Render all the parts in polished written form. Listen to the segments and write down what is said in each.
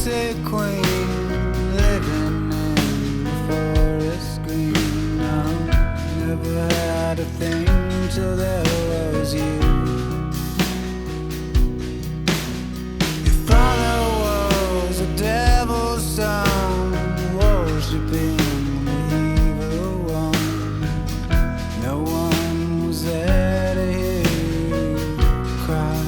toxic queen living in the forest green. No, never had a thing till there was you. Your father was a devil's son, worshipping the evil one. No one was there to hear you cry.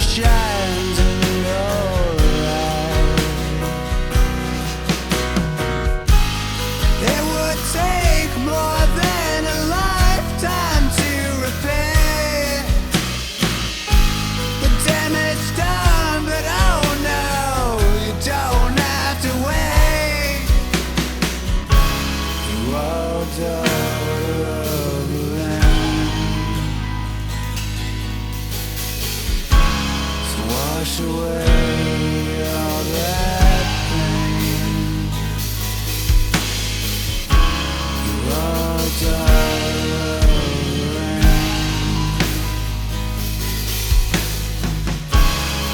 Shines in your eyes. It would take more than a lifetime to repair the damage done, but oh no, you don't have to wait. You are daughter of the land. Wash away all that pain. You are daughter of the rain.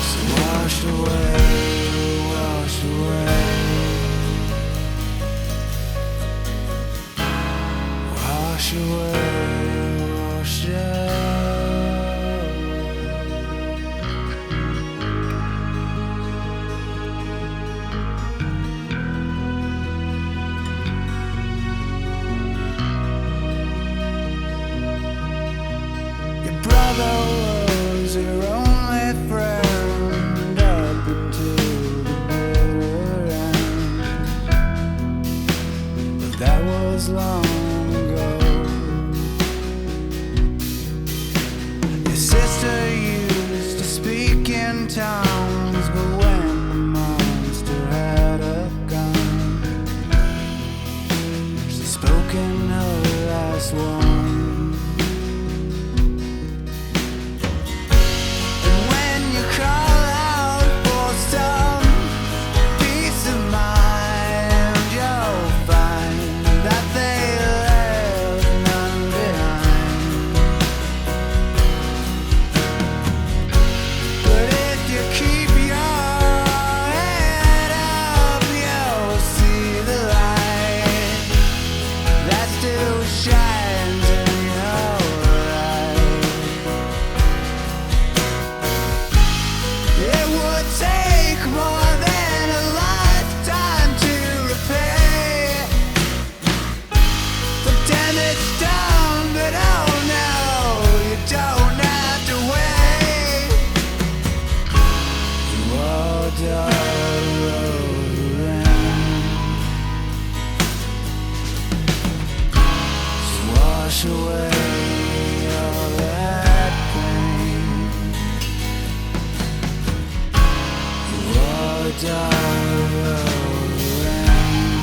So wash away, wash away. Wash away, wash away. Brother was your only friend up until the bitter end, but that was long ago. Your sister used to speak in tongues, but when the monster had a gun, she spoke in her last one. Wash away all that pain. You are daughter of the rain.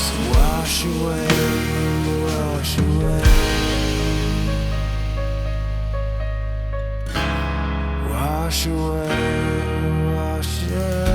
So wash away, wash away. Wash away, wash away.